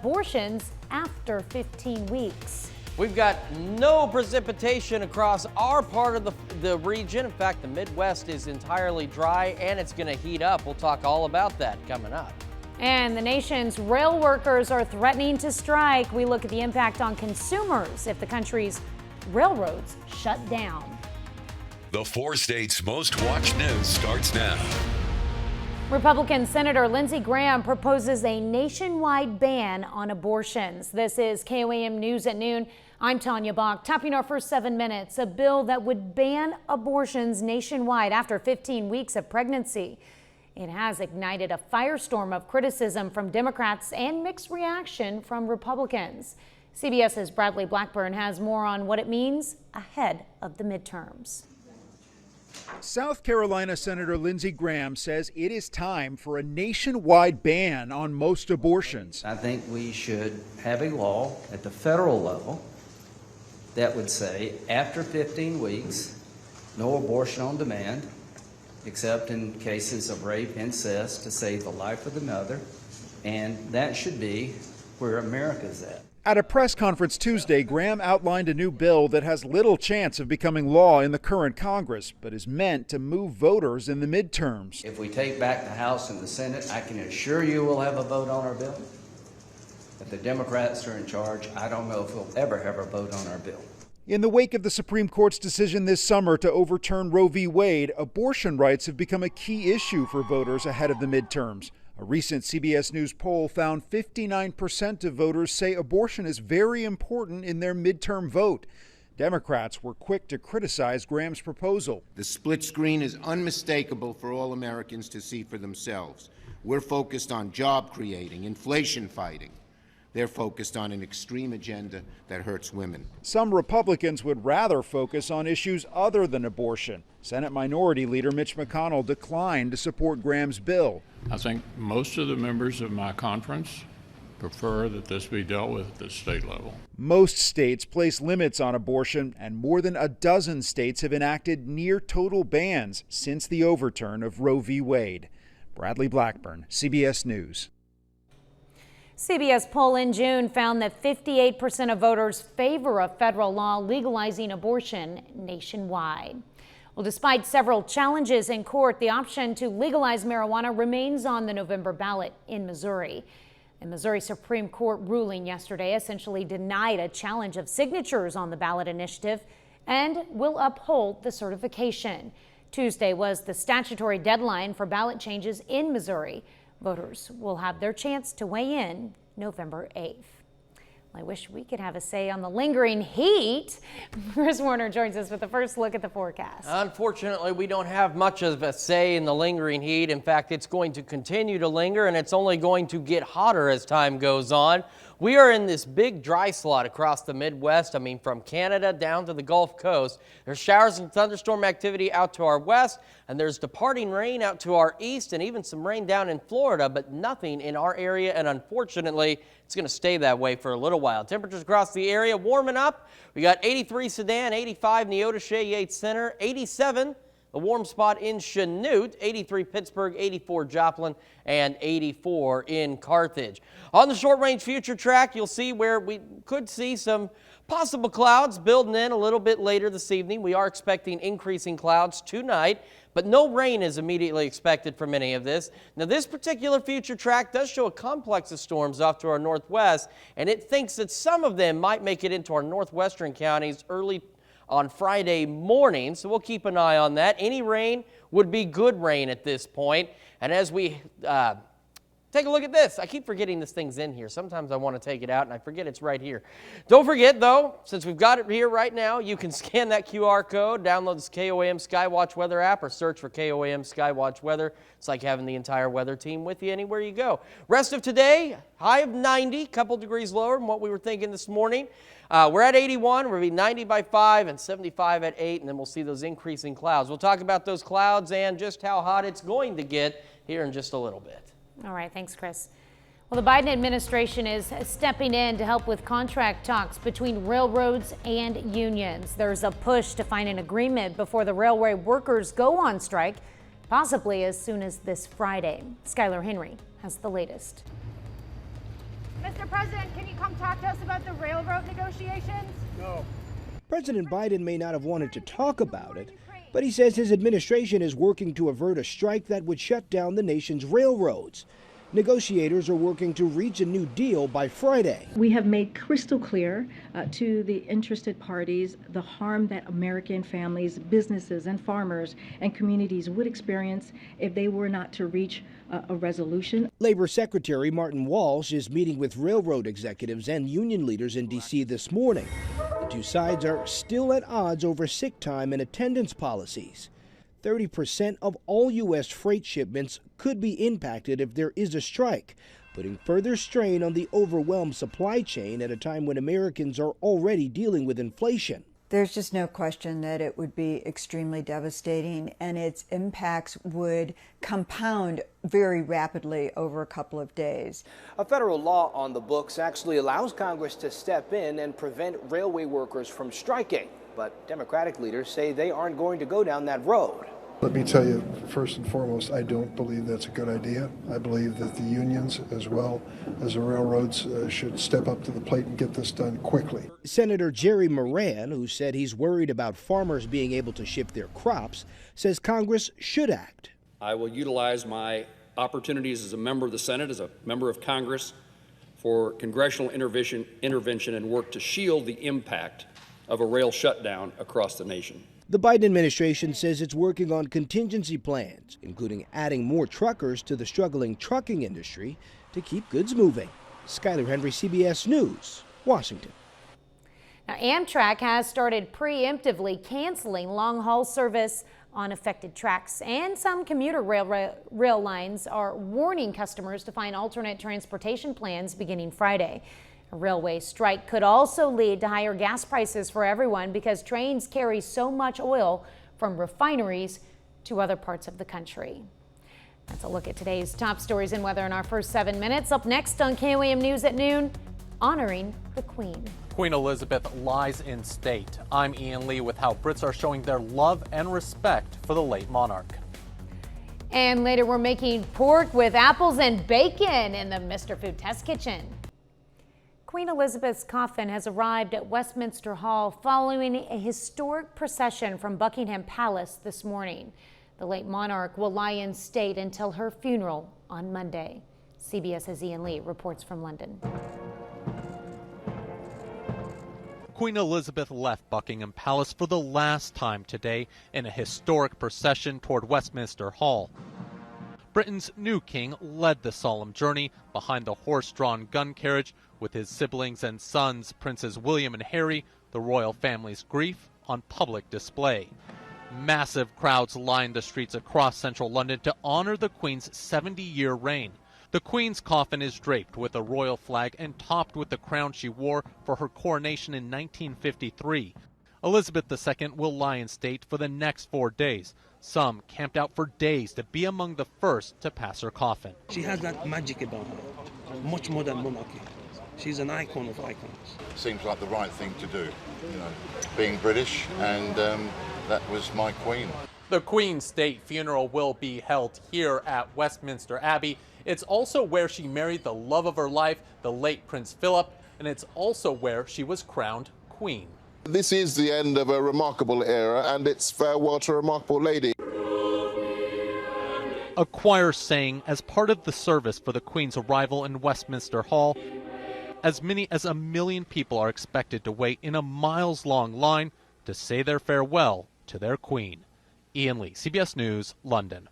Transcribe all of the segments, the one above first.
Abortions after 15 weeks. We've got no precipitation across our part of the region. In fact, the Midwest is entirely dry and it's going to heat up. We'll talk all about that coming up. And the nation's rail workers are threatening to strike. We look at the impact on consumers if the country's railroads shut down. The 4 states' most watched news starts now. Republican Senator Lindsey proposes a nationwide ban on abortions. This is KOAM News at noon. I'm Tanya Bach. Topping our first 7 minutes, a bill that would ban abortions nationwide after 15 weeks of pregnancy. It has ignited a firestorm of criticism from Democrats and mixed reaction from Republicans. CBS's Bradley Blackburn has more on what it means ahead of the midterms. South Carolina Senator Lindsey says it is time for a nationwide ban on most abortions. I think we should have a law at the federal level that would say after 15 weeks, no abortion on demand, except in cases of rape, incest, to save the life of the mother. And that should be where America's at. At a press conference Tuesday, Graham outlined a new bill that has little chance of becoming law in the current Congress, but is meant to move voters in the midterms. If we take back the House and the Senate, I can assure you we'll have a vote on our bill. If the Democrats are in charge, I don't know if we'll ever have a vote on our bill. In the wake of the Supreme Court's decision this summer to overturn Roe v. Wade, abortion rights have become a key issue for voters ahead of the midterms. A recent CBS News poll found 59% of voters say abortion is very important in their midterm vote. Democrats were quick to criticize Graham's proposal. The split screen is unmistakable for all Americans to see for themselves. We're focused on job creating, inflation fighting. They're focused on an extreme agenda that hurts women. Some Republicans would rather focus on issues other than abortion. Senate Minority Leader Mitch McConnell declined to support Graham's bill. I think most of the members of my conference prefer that this be dealt with at the state level. Most states place limits on abortion, and more than a dozen states have enacted near total bans since the overturn of Roe v. Wade. Bradley Blackburn, CBS News. CBS poll in June found that 58% of voters favor a federal law legalizing abortion nationwide. Well, despite several challenges in court, the option to legalize marijuana remains on the November ballot in Missouri. The Missouri Supreme Court ruling yesterday essentially denied a challenge of signatures on the ballot initiative and will uphold the certification. Tuesday was the statutory deadline for ballot changes in Missouri. Voters will have their chance to weigh in November 8th. I wish we could have a say on the lingering heat. Chris Warner joins us with the first look at the forecast. Unfortunately, we don't have much of a say in the lingering heat. In fact, it's going to continue to linger, and it's only going to get hotter as time goes on. We are in this big dry slot across the Midwest. I mean, from Canada down to the Gulf Coast. There's showers and thunderstorm activity out to our west, and there's departing rain out to our east, and even some rain down in Florida, but nothing in our area. And unfortunately, it's going to stay that way for a little while. Temperatures across the area warming up. We got 83 Sedan, 85 Neodesha, Yates Center, 87 the warm spot in Chanute, 83 Pittsburgh, 84 Joplin, and 84 in Carthage. On the short-range future track, you'll see where we could see some possible clouds building in a little bit later this evening. We are expecting increasing clouds tonight, but no rain is immediately expected from any of this. Now, this particular future track does show a complex of storms off to our northwest, and it thinks that some of them might make it into our northwestern counties early on Friday morning, so we'll keep an eye on that. Any rain would be good rain at this point. And as we take a look at this, I keep forgetting this thing's in here. Sometimes I want to take it out and I forget it's right here. Don't forget though, since we've got it here right now, you can scan that QR code, download the KOAM Skywatch weather app, or search for KOAM Skywatch weather. It's like having the entire weather team with you anywhere you go. Rest of today, high of 90, couple degrees lower than what we were thinking this morning. We're at 81, we'll be 90 by 5 and 75 at 8, and then we'll see those increasing clouds. We'll talk about those clouds and just how hot it's going to get here in just a little bit. All right, thanks, Chris. Well, the Biden administration is stepping in to help with contract talks between railroads and unions. There's a push to find an agreement before the railway workers go on strike, possibly as soon as this Friday. Skylar Henry has the latest. Mr. President, can you come talk to us about the railroad negotiations? No. President Biden may not have wanted to talk about it, but he says his administration is working to avert a strike that would shut down the nation's railroads. Negotiators are working to reach a new deal by Friday. We have made crystal clear to the interested parties the harm that American families, businesses, and farmers and communities would experience if they were not to reach a resolution. Labor Secretary Martin Walsh is meeting with railroad executives and union leaders in D.C. this morning. The two sides are still at odds over sick time and attendance policies. 30% of all U.S. freight shipments could be impacted if there is a strike, putting further strain on the overwhelmed supply chain at a time when Americans are already dealing with inflation. There's just no question that it would be extremely devastating, and its impacts would compound very rapidly over a couple of days. A federal law on the books actually allows Congress to step in and prevent railway workers from striking. But Democratic leaders say they aren't going to go down that road. Let me tell you, first and foremost, I don't believe that's a good idea. I believe that the unions, as well as the railroads, should step up to the plate and get this done quickly. Senator Jerry Moran, who said he's worried about farmers being able to ship their crops, says Congress should act. I will utilize my opportunities as a member of the Senate, as a member of Congress, for congressional intervention and work to shield the impact of a rail shutdown across the nation. The Biden administration says it's working on contingency plans, including adding more truckers to the struggling trucking industry to keep goods moving. Skyler Henry, CBS News, Washington. Now, Amtrak has started preemptively canceling long-haul service on affected tracks, and some commuter rail lines are warning customers to find alternate transportation plans beginning Friday. A railway strike could also lead to higher gas prices for everyone because trains carry so much oil from refineries to other parts of the country. That's a look at today's top stories and weather in our first 7 minutes. Up next on KOAM News at noon, honoring the Queen. Queen Elizabeth lies in state. I'm Ian Lee with how Brits are showing their love and respect for the late monarch. And later we're making pork with apples and bacon in the Mr. Food Test Kitchen. Queen Elizabeth's coffin has arrived at Westminster Hall following a historic procession from Buckingham Palace this morning. The late monarch will lie in state until her funeral on Monday. CBS's Ian Lee reports from London. Queen Elizabeth left Buckingham Palace for the last time today in a historic procession toward Westminster Hall. Britain's new king led the solemn journey behind the horse-drawn gun carriage with his siblings and sons, Princes William and Harry, the royal family's grief on public display. Massive crowds lined the streets across central London to honor the Queen's 70-year reign. The Queen's coffin is draped with a royal flag and topped with the crown she wore for her coronation in 1953. Elizabeth II will lie in state for the next 4 days. Some camped out for days to be among the first to pass her coffin. She has that magic about her, much more than monarchy. She's an icon of icons. Seems like the right thing to do, you know, being British, and that was my Queen. The Queen's state funeral will be held here at Westminster Abbey. It's also where she married the love of her life, the late Prince Philip, and it's also where she was crowned Queen. This is the end of a remarkable era, and it's farewell to a remarkable lady. A choir sang as part of the service for the Queen's arrival in Westminster Hall. As many as 1 million people are expected to wait in a miles-long line to say their farewell to their Queen. Ian Lee, CBS News, London.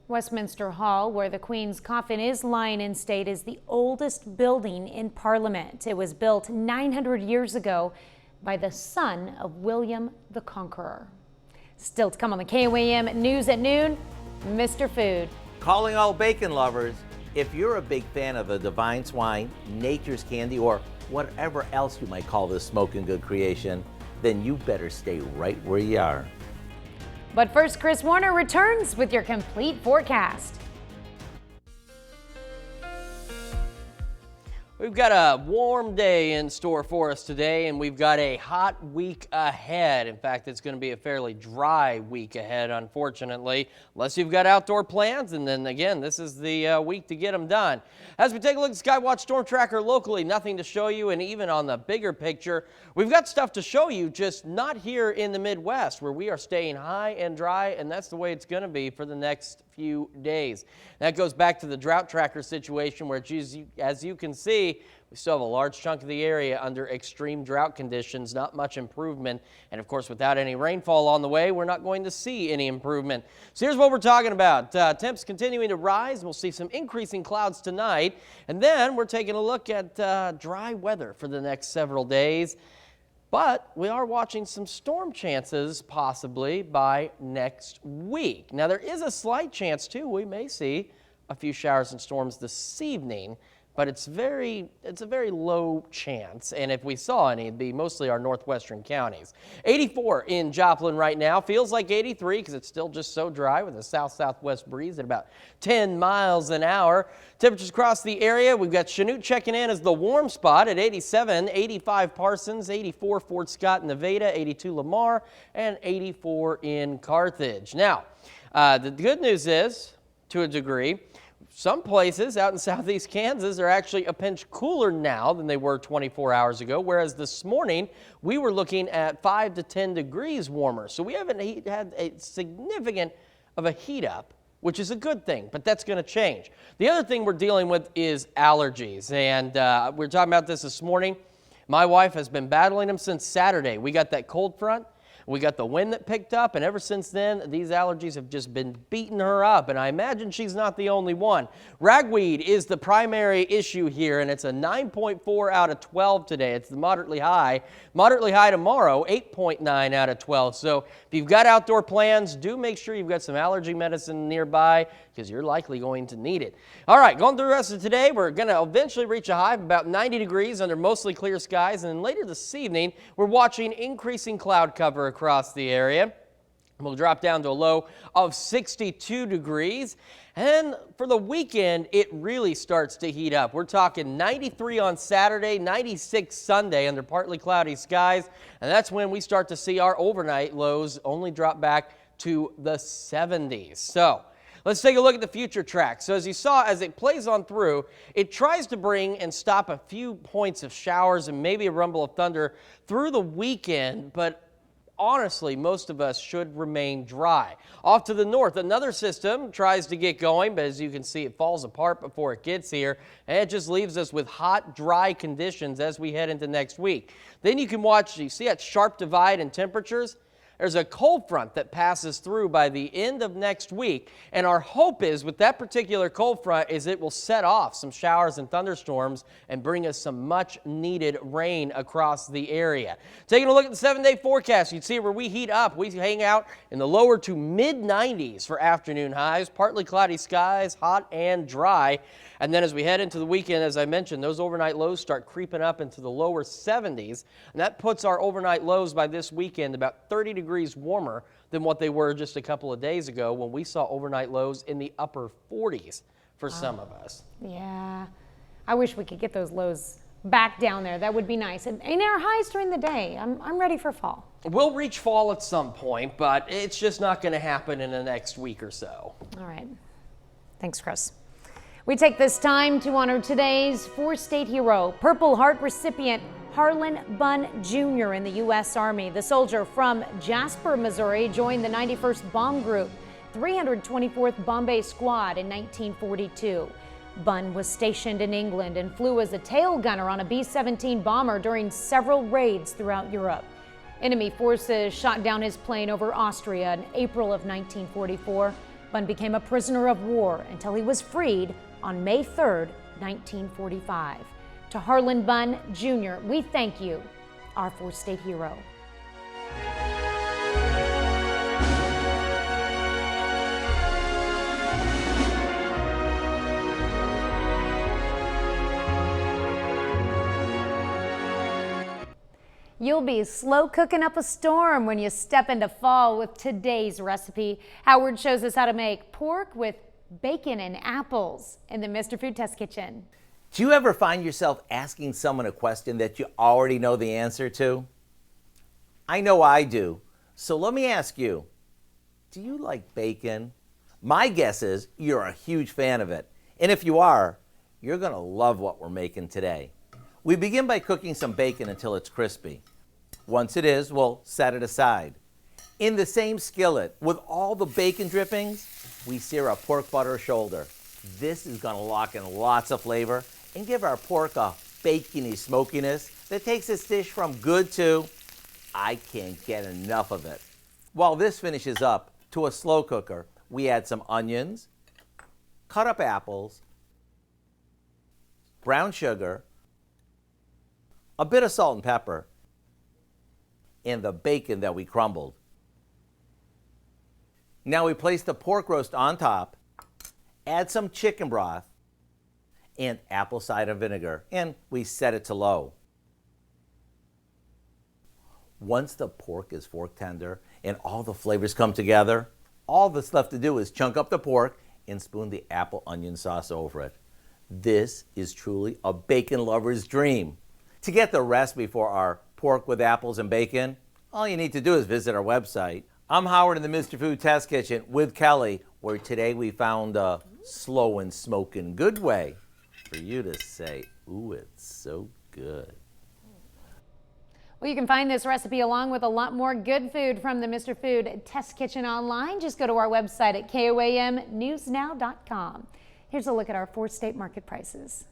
Westminster Hall, where the Queen's coffin is lying in state, is the oldest building in Parliament. It was built 900 years ago by the son of William the Conqueror. Still to come on the KOAM News at noon, Mr. Food. Calling all bacon lovers, if you're a big fan of the divine swine, nature's candy, or whatever else you might call this smoking good creation, then you better stay right where you are. But first, Chris Warner returns with your complete forecast. We've got a warm day in store for us today, and we've got a hot week ahead. In fact, it's going to be a fairly dry week ahead, unfortunately, unless you've got outdoor plans. And then again, this is the week to get them done. As we take a look at Skywatch Storm Tracker locally, nothing to show you. And even on the bigger picture, we've got stuff to show you, just not here in the Midwest, where we are staying high and dry. And that's the way it's going to be for the next few days. That goes back to the drought tracker situation, where as you can see, we still have a large chunk of the area under extreme drought conditions, not much improvement. And of course, without any rainfall on the way, we're not going to see any improvement. So here's what we're talking about. Temps continuing to rise. We'll see some increasing clouds tonight. And then we're taking a look at dry weather for the next several days. But we are watching some storm chances possibly by next week. Now, there is a slight chance, too. We may see a few showers and storms this evening, but it's a very low chance. And if we saw any, it'd be mostly our northwestern counties. 84 in Joplin right now. Feels like 83 because it's still just so dry with a south-southwest breeze at about 10 miles an hour. Temperatures across the area. We've got Chanute checking in as the warm spot at 87, 85 Parsons, 84 Fort Scott and Nevada, 82 Lamar, and 84 in Carthage. Now, the good news is, to a degree, some places out in southeast Kansas are actually a pinch cooler now than they were 24 hours ago, whereas this morning we were looking at 5 to 10 degrees warmer. So we haven't had a significant of a heat up, which is a good thing, but that's going to change. The other thing we're dealing with is allergies, and we were talking about this morning. My wife has been battling them since Saturday. We got that cold front. We got the wind that picked up, and ever since then, these allergies have just been beating her up, and I imagine she's not the only one. Ragweed is the primary issue here, and it's a 9.4 out of 12 today. It's the moderately high. Moderately high tomorrow, 8.9 out of 12. So if you've got outdoor plans, do make sure you've got some allergy medicine nearby, because you're likely going to need it. All right, going through the rest of today, we're going to eventually reach a high of about 90 degrees under mostly clear skies, and then later this evening, we're watching increasing cloud cover across the area. We'll drop down to a low of 62 degrees. And then for the weekend, it really starts to heat up. We're talking 93 on Saturday, 96 Sunday under partly cloudy skies. And that's when we start to see our overnight lows only drop back to the 70s. So let's take a look at the future track. So as you saw, as it plays on through, it tries to bring and stop a few points of showers and maybe a rumble of thunder through the weekend, but honestly, most of us should remain dry. Off to the north, another system tries to get going, but as you can see, it falls apart before it gets here, and it just leaves us with hot, dry conditions as we head into next week. Then you can watch, you see that sharp divide in temperatures? There's a cold front that passes through by the end of next week, and our hope is with that particular cold front is it will set off some showers and thunderstorms and bring us some much needed rain across the area. Taking a look at the 7-day forecast, you'd see where we heat up. We hang out in the lower to mid 90s for afternoon highs, partly cloudy skies, hot and dry. And then as we head into the weekend, as I mentioned, those overnight lows start creeping up into the lower 70s, and that puts our overnight lows by this weekend about 30 degrees warmer than what they were just a couple of days ago when we saw overnight lows in the upper 40s for some of us. Yeah, I wish we could get those lows back down there. That would be nice. And our highs during the day, I'm ready for fall. We'll reach fall at some point, but it's just not going to happen in the next week or so. All right. Thanks, Chris. We take this time to honor today's four-state hero, Purple Heart recipient Harlan Bunn Jr. in the U.S. Army. The soldier from Jasper, Missouri, joined the 91st Bomb Group, 324th Bombay Squad in 1942. Bunn was stationed in England and flew as a tail gunner on a B-17 bomber during several raids throughout Europe. Enemy forces shot down his plane over Austria in April of 1944. Bunn became a prisoner of war until he was freed on May 3rd, 1945. To Harlan Bunn Jr., we thank you, our four-state hero. You'll be slow cooking up a storm when you step into fall with today's recipe. Howard shows us how to make pork with bacon and apples in the Mr. Food Test Kitchen. Do you ever find yourself asking someone a question that you already know the answer to? I know I do. So let me ask you, do you like bacon? My guess is you're a huge fan of it. And if you are, you're going to love what we're making today. We begin by cooking some bacon until it's crispy. Once it is, we'll set it aside. In the same skillet, with all the bacon drippings, we sear a pork butter shoulder. This is going to lock in lots of flavor and give our pork a bacony smokiness that takes this dish from good to I can't get enough of it. While this finishes up, to a slow cooker, we add some onions, cut up apples, brown sugar, a bit of salt and pepper, and the bacon that we crumbled. Now we place the pork roast on top, add some chicken broth, and apple cider vinegar, and we set it to low. Once the pork is fork tender and all the flavors come together, all that's left to do is chunk up the pork and spoon the apple onion sauce over it. This is truly a bacon lover's dream. To get the recipe for our pork with apples and bacon, all you need to do is visit our website. I'm Howard in the Mr. Food Test Kitchen with Kelly, where today we found a slow and smoking good way for you to say, ooh, it's so good. Well, you can find this recipe along with a lot more good food from the Mr. Food Test Kitchen online. Just go to our website at KOAMnewsnow.com. Here's a look at our 4-state market prices.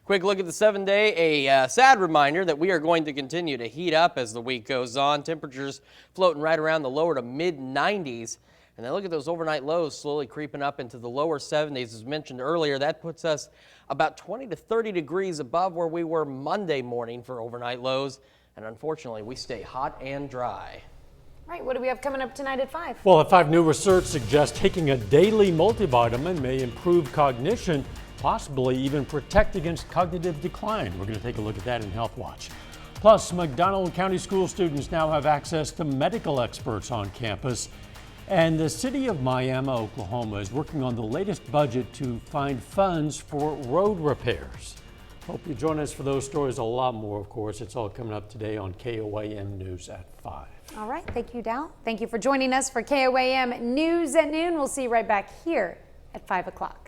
Quick look at the 7-day, a sad reminder that we are going to continue to heat up as the week goes on. Temperatures floating right around the lower to mid-90s. And then look at those overnight lows slowly creeping up into the lower 70s. As mentioned earlier, that puts us about 20 to 30 degrees above where we were Monday morning for overnight lows. And unfortunately, we stay hot and dry. Right, what do we have coming up tonight at 5? Well, at 5, new research suggests taking a daily multivitamin may improve cognition, possibly even protect against cognitive decline. We're going to take a look at that in Health Watch. Plus, McDonald County school students now have access to medical experts on campus. And the city of Miami, Oklahoma is working on the latest budget to find funds for road repairs. Hope you join us for those stories, a lot more, of course. It's all coming up today on KOAM News at 5. All right, thank you, Dal. Thank you for joining us for KOAM News at noon. We'll see you right back here at 5 o'clock.